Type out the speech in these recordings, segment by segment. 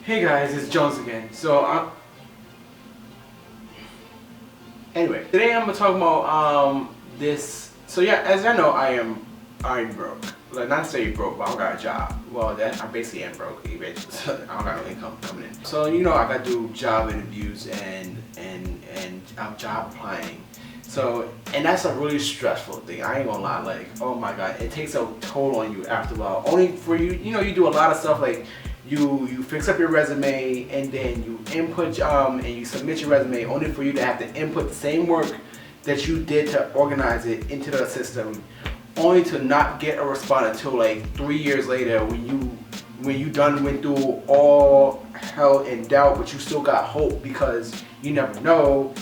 Hey guys, it's Jones again. Anyway, today I'm gonna talk about this. So yeah, as I know, I'm broke. Like, not say broke, but I don't got a job. Well, I basically am broke eventually. So I don't got no income coming in. So I gotta do job interviews and I'm job applying. So, and that's a really stressful thing. I ain't gonna lie. Like, oh my god, it takes a toll on you after a while. Only for you, you do a lot of stuff like. You fix up your resume and then you input and you submit your resume only for you to have to input the same work that you did to organize it into the system, only to not get a response until like 3 years later when you done went through all hell and doubt, but you still got hope because you never know,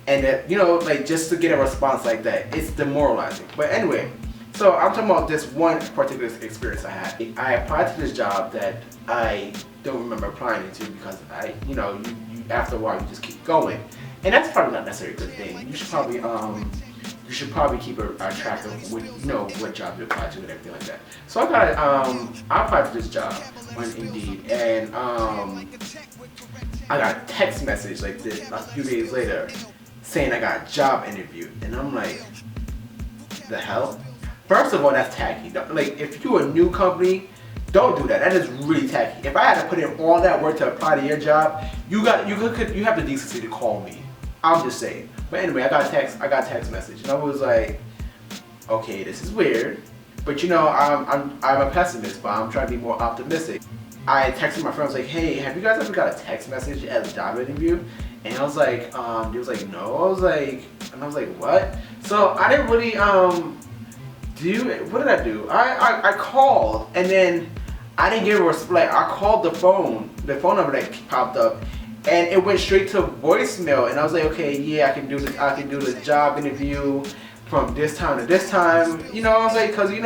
and that like just to get a response like that, it's demoralizing. But anyway. So I'm talking about this one particular experience I had. I applied to this job that I don't remember applying into because you after a while you just keep going, and that's probably not necessarily a good thing. You should probably keep a track of what job you apply to and everything like that. So I applied to this job on Indeed, and I got a text message like this a few days later saying I got a job interview, and I'm like, the hell? First of all, that's tacky. Like, if you're a new company, don't do that. That is really tacky. If I had to put in all that work to apply to your job, you have the decency to call me. I'm just saying. But anyway, I got a text message, and I was like, okay, this is weird, but I'm a pessimist, but I'm trying to be more optimistic. I texted my friend. I was like, hey, have you guys ever got a text message at a job interview? And I was like, he was like, no. I was like, what? So I didn't really what did I do? I called, and then I didn't get a response. Like, I called the phone number that popped up, and it went straight to voicemail. And I was like, okay, yeah, I can do the job interview from this time to this time. I was like, cause you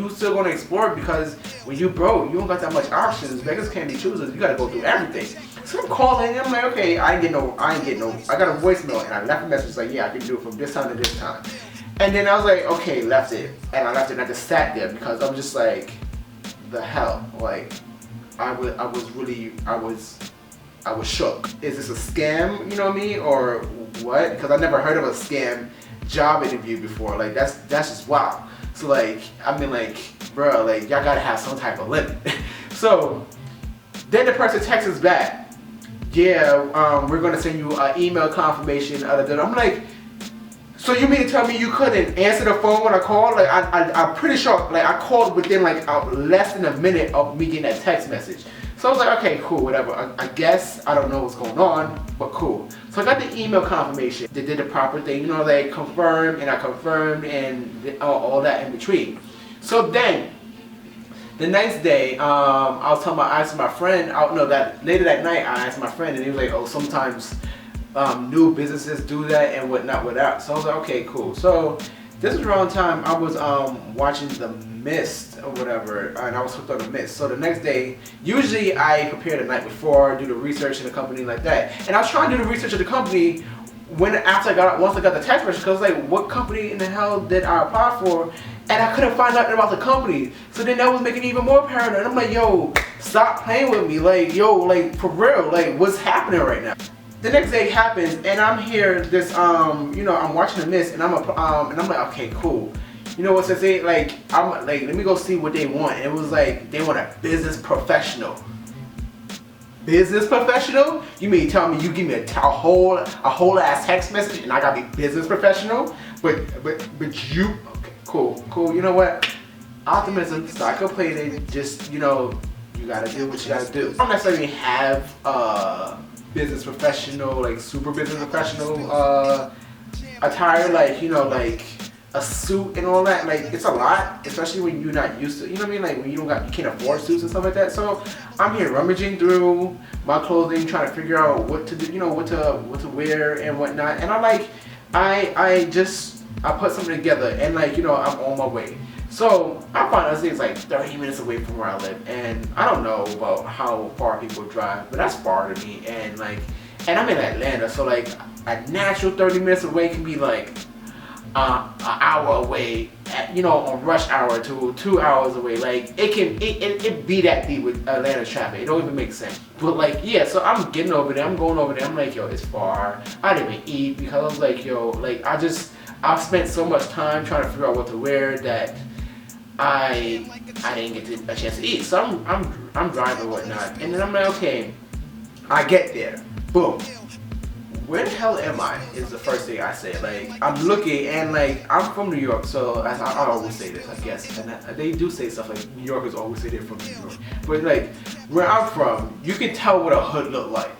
still gonna explore it, because when you broke, you don't got that much options. Beggars can't be choosers. You gotta go through everything. So I'm calling, and I'm like, okay, I got a voicemail, and I left a message like, yeah, I can do it from this time to this time. And then I was like, okay, left it. And I left it, and I just sat there because I'm just like, the hell? Like, I was shook. Is this a scam, you know what I mean? Or what? Because I never heard of a scam job interview before. Like, that's just wow. So like, I mean, like, bro, like, y'all gotta have some type of limit. So then the person texts us back, yeah, we're gonna send you an email confirmation. I'm like, so you mean to tell me you couldn't answer the phone when I called? Like, I'm pretty sure, like, I called within like less than a minute of me getting that text message. So I was like, okay, cool, whatever. I guess I don't know what's going on, but cool. So I got the email confirmation. They did the proper thing, they confirmed, and I confirmed, and all that in between. So then, the next day, I asked my friend, later that night, I asked my friend, and he was like, oh, sometimes new businesses do that and whatnot. So I was like, okay, cool. So this was around time I was watching The Mist or whatever, and I was hooked on The Mist. So the next day, usually I prepare the night before, do the research in the company like that. And I was trying to do the research of the company once I got the text message, because like, what company in the hell did I apply for? And I couldn't find out about the company. So then that was making me even more paranoid. And I'm like, yo, stop playing with me. Like, yo, like, for real, like, what's happening right now? The next day happens, and I'm here. I'm watching The Mist, and I'm like, okay, cool. You know what to say? Like, I'm like, let me go see what they want. And it was like, they want a business professional. Business professional? You mean tell me you give me a whole ass text message, and I gotta be business professional? But you, okay, cool. You know what? Optimism. Start complaining. Just you gotta do what you gotta do. I don't necessarily have business professional, like super business professional attire, like like a suit and all that. Like, it's a lot, especially when you're not used to, like when you can't afford suits and stuff like that. So I'm here rummaging through my clothing, trying to figure out what to do, what to wear and whatnot. And I put something together, and I'm on my way. So I found out it's like 30 minutes away from where I live, and I don't know about how far people drive, but that's far to me. And I'm in Atlanta, so like a natural 30 minutes away can be like an hour away, on rush hour to 2 hours away. Like it be that deep with Atlanta traffic. It don't even make sense. But like, yeah, so I'm getting over there. I'm going over there. I'm like, yo, it's far. I didn't even eat because I was like, yo, like I've spent so much time trying to figure out what to wear that I didn't get a chance to eat. So I'm driving and whatnot, and then I'm like, okay, I get there, boom. Where the hell am I? Is the first thing I say. Like, I'm looking, and like, I'm from New York, so I always say this, I guess. And they do say stuff like New Yorkers always say they're from New York. But like, where I'm from, you can tell what a hood look like.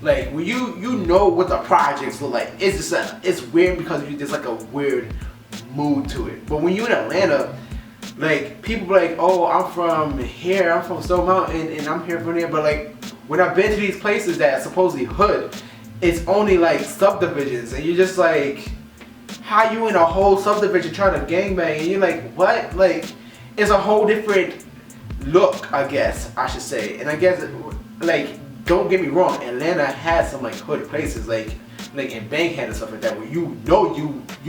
Like, when you know what the projects look like. It's weird because there's like a weird mood to it. But when you're in Atlanta, like, people be like, oh, I'm from here, I'm from Stone Mountain, and I'm here from there. But like, when I've been to these places that are supposedly hood, it's only like subdivisions, and you're just like, how you in a whole subdivision trying to gangbang? And you're like, what? Like, it's a whole different look, I guess I should say. And I guess, like, don't get me wrong, Atlanta has some like hood places, like in Bankhead and stuff like that, where you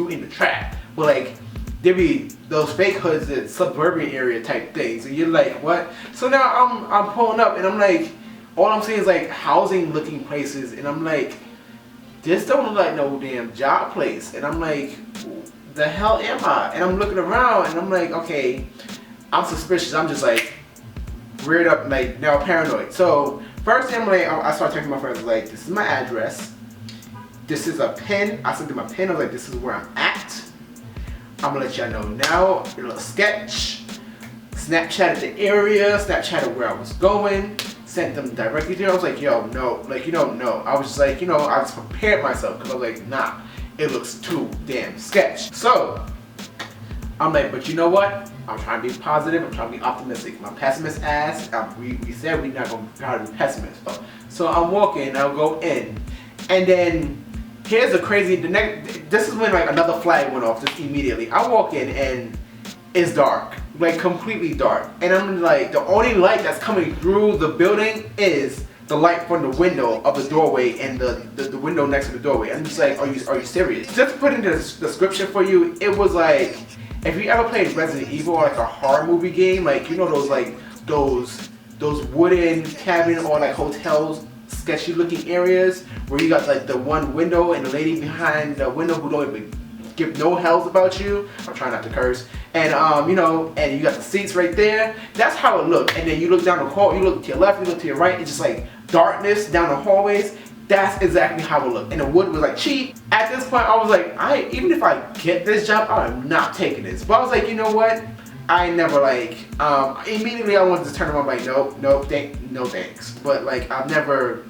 in the trap. But like, there be those fake hoods, that suburban area type things, and you're like, what? So now I'm pulling up, and I'm like, all I'm seeing is like housing looking places, and I'm like, this don't look like no damn job place. And I'm like, the hell am I? And I'm looking around, and I'm like, okay, I'm suspicious. I'm just like weird up, like now paranoid. So first thing, I'm like, I start texting my friends, like, this is my address, this is a pin. I sent them a pin. I was like, this is where I'm at. I'm gonna let y'all know now. A little sketch. Snapchatted the area, Snapchatted where I was going, sent them directly there. I was like, yo, no, like, no. I was just like, I just prepared myself, because I was like, nah, it looks too damn sketch. So I'm like, but you know what? I'm trying to be positive. I'm trying to be optimistic. My pessimist ass, we said we're not going to try to be pessimists. So I'm walking, I'll go in, and then here's the crazy, this is when like another flag went off just immediately. I walk in, and it's dark, like completely dark. And I'm like, the only light that's coming through the building is the light from the window of the doorway and the window next to the doorway. I'm just like, are you serious? Just to put into the description for you, it was like, if you ever played Resident Evil, or like a horror movie game, like, those wooden cabin or like hotels, sketchy looking areas where you got like the one window and the lady behind the window who don't even give no hells about you. I'm trying not to curse. And and you got the seats right there. That's how it looked. And then you look down the hall, you look to your left, you look to your right, it's just like darkness down the hallways. That's exactly how it looked. And the wood was like cheap. At this point, I was like, even if I get this job, I'm not taking this. But I was like, you know what? I never like, immediately I wanted to turn around like, no thanks. But like, I never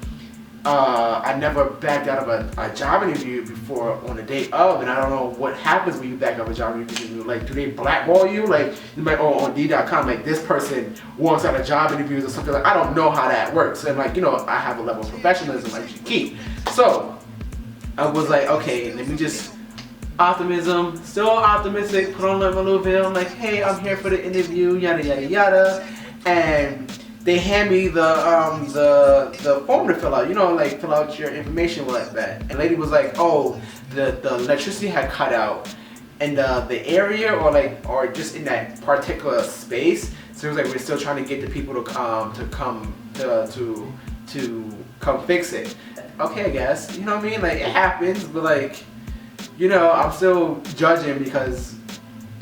backed out of a job interview before on the day of, and I don't know what happens when you back out of a job interview. Like, do they blackball you? Like, you might, on D.com, like, this person wants out of job interviews or something. Like, I don't know how that works. And like, I have a level of professionalism I should keep. So I was like, okay, let me just, optimism, still optimistic, put on like my little veil. I'm like, hey, I'm here for the interview, yada yada yada, and they hand me the form to fill out, like fill out your information like that. And the lady was like, oh, the electricity had cut out in the area, or just in that particular space. So it was like, we're still trying to get the people to come fix it. Okay, I guess, you know what I mean? Like, it happens, but like, I'm still judging because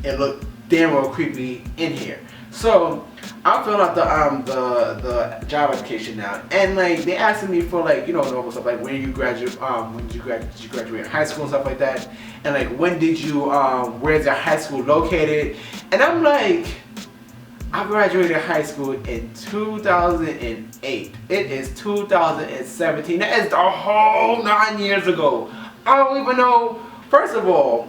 it looked damn well creepy in here. So I'm filling out the job application now, and like, they asking me for like, normal stuff like, when did you graduate high school and stuff like that, and like, when did you where's your high school located? And I'm like, I graduated high school in 2008. It is 2017. That is the whole 9 years ago. I don't even know. First of all,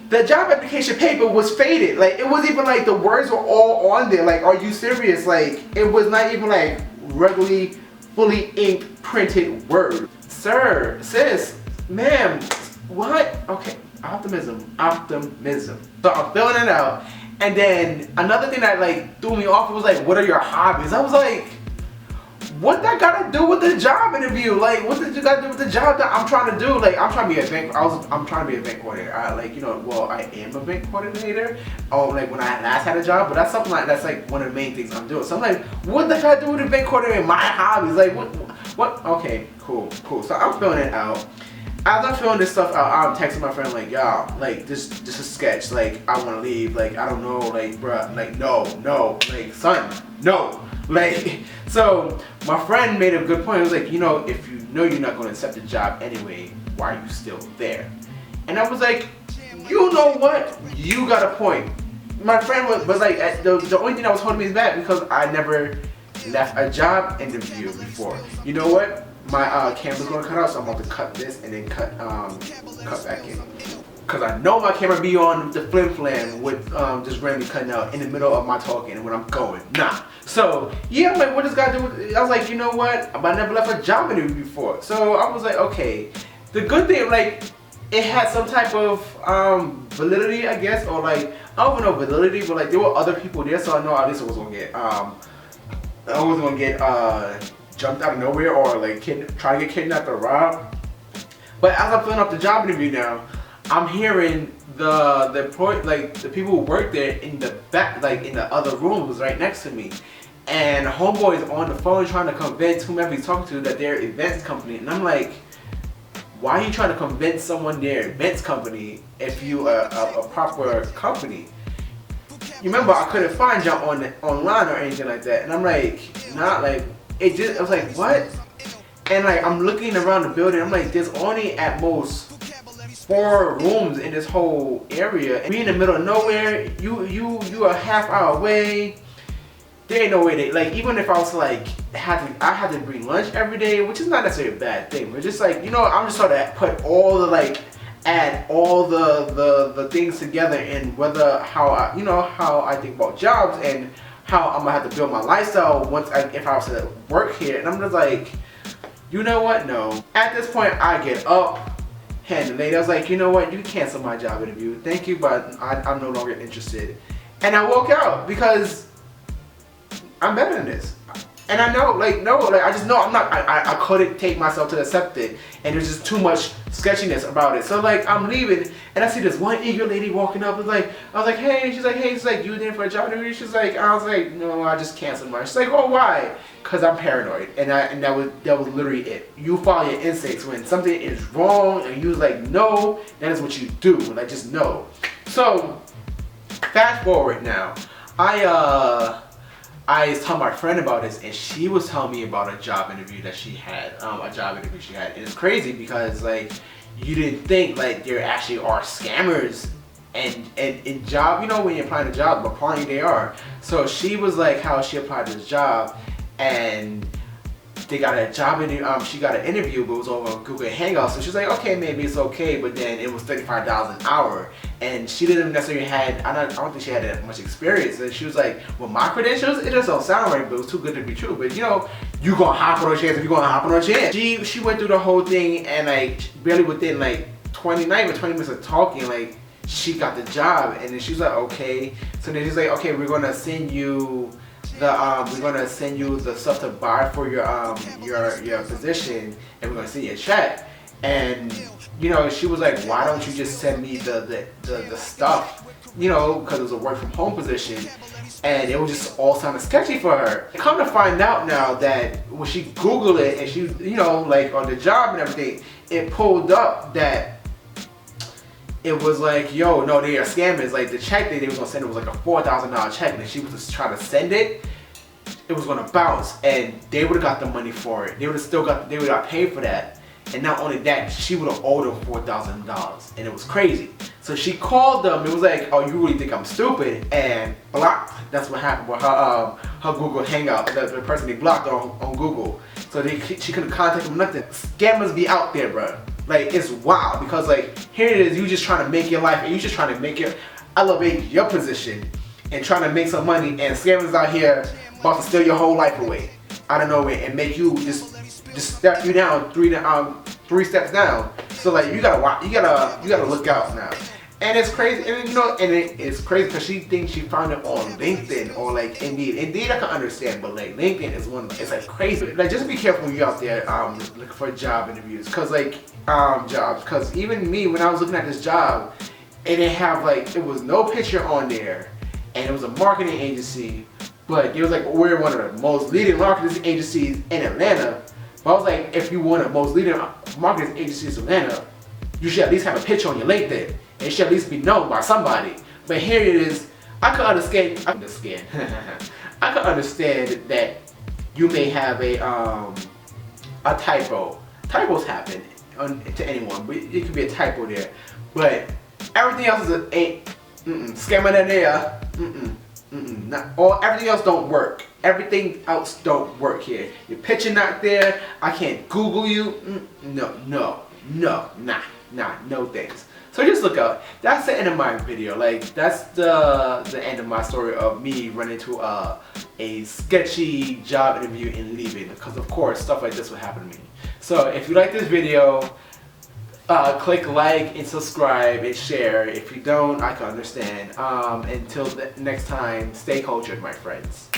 the job application paper was faded. Like, it wasn't even like the words were all on there. Like, are you serious? Like, it was not even like regularly, fully inked, printed words. Sir, sis, ma'am, what? Okay, optimism. So I'm filling it out. And then another thing that like threw me off was like, what are your hobbies? I was like, what that got to do with the job interview? Like, what did you got to do with the job that I'm trying to do? Like, I'm trying to be a bank. I'm trying to be a bank coordinator. I am a bank coordinator. Oh, like when I last had a job, but that's something like that's like one of the main things I'm doing. So I'm like, what that got to do with the bank coordinator? My hobbies, like what? Okay, cool. So I'm filling it out. As I'm filling this stuff out, I'm texting my friend like, y'all, like this is sketch. Like, I want to leave. Like, I don't know. Like, bruh, like no, like son, no. Like, so my friend made a good point. He was like, if you know you're not going to accept the job anyway, why are you still there? And I was like, you know what? You got a point. My friend was like, the only thing that was holding me back because I never left a job interview before. You know what? My camera's going to cut out, so I'm about to cut this and then cut back in. Because I know my camera be on the flim with just randomly cutting out in the middle of my talking and when I'm going. Nah. So, yeah, I'm like, what does God do with, I was like, you know what? I never left a job interview before. So I was like, okay. The good thing, like, it had some type of validity, I guess, or like, I don't even know validity, but like, there were other people there, so I know at least I was going to get, jumped out of nowhere or like trying to get kidnapped or robbed. But as I'm filling up the job interview now, I'm hearing the people who work there in the back, like in the other room, was right next to me, and homeboy is on the phone trying to convince whomever he's talking to that they're events company, and I'm like, why are you trying to convince someone they're events company if you a proper company? You remember I couldn't find y'all online or anything like that, and I'm like, not like it just. I was like, what? And like I'm looking around the building, I'm like, there's only at most 4 rooms in this whole area. We in the middle of nowhere. You a half hour away. There ain't no way they, like, even if I was like I had to bring lunch every day, which is not necessarily a bad thing, but just like, I'm just sort of put all the add all the things together and how I think about jobs and how I'm gonna have to build my lifestyle if I was to work here. And I'm just like, you know what? No. At this point, I get up, hand the lady. I was like, you know what? You can cancel my job interview. Thank you, but I'm no longer interested. And I walk out because I'm better than this. And I know, I just know I'm not, I couldn't take myself to accept it. And there's just too much sketchiness about it. So like, I'm leaving and I see this one eager lady walking up. I was like, hey, she's like, you there for a job interview? She's like, I was like, no, I just canceled mine. She's like, oh, why? Cause I'm paranoid. And that was literally it. You follow your instincts when something is wrong and you was like, no, that is what you do. Like, just know. So, fast forward now. I was telling my friend about this, and she was telling me about a job interview that she had, and it's crazy because like you didn't think like there actually are scammers and in job, when you're applying a job, apparently they are. So she was like how she applied to this job, and they got a job interview. She got an interview, but it was over Google Hangouts. So she's like, okay, maybe it's okay, but then it was $35 an hour, and she didn't necessarily I don't think she had that much experience. And she was like, well, my credentials, it just don't sound right, but it was too good to be true. But you gonna hop on a chance if you gonna hop on a chance. She went through the whole thing, and like barely within like 20 minutes of talking, like she got the job, and then she was like, okay. So then she's like, okay, we're gonna send you the stuff to buy for your position, and we're gonna send you a check. And she was like, why don't you just send me the stuff, because it was a work from home position, and it was just all sounded sketchy for her. Come to find out now that when she Googled it and she like on the job and everything, it pulled up that it was like, yo, no, they are scammers. Like the check they was gonna send, it was like a $4,000 check, and if she was to try to send it, it was gonna bounce, and they would have got the money for it. They would have got paid for that, and not only that, she would have owed them $4,000, and it was crazy. So she called them. It was like, oh, you really think I'm stupid? And blocked. That's what happened with her Google Hangout. The person they blocked on Google. So she couldn't contact them. Nothing. Scammers be out there, bro. Like, it's wild because like here it is, you just trying to make your life, and you just trying to elevate your position and trying to make some money, and scammers out here about to steal your whole life away out of nowhere and make you just step you down 3 steps down. So like you gotta look out now. And it's crazy, and it's crazy because she thinks she found it on LinkedIn or like Indeed. Indeed, I can understand, but like LinkedIn is it's like crazy. Like just be careful when you're out there looking for job interviews, cause like jobs. Cause even me, when I was looking at this job, it didn't have like it was no picture on there, and it was a marketing agency, but it was like we're one of the most leading marketing agencies in Atlanta. But I was like, if you want the most leading marketing agencies in Atlanta, you should at least have a picture on your LinkedIn. It should at least be known by somebody. But here it is. I could understand. I could understand that you may have a typo. Typos happen to anyone, but it could be a typo there. But everything else is scammer there. Everything else don't work. Everything else don't work here. Your picture not there. I can't Google you. No thanks. So just look out. That's the end of my video. Like that's the end of my story of me running into a sketchy job interview and leaving. Because of course stuff like this would happen to me. So if you like this video, click like and subscribe and share. If you don't, I can understand. Until the next time, stay cultured, my friends.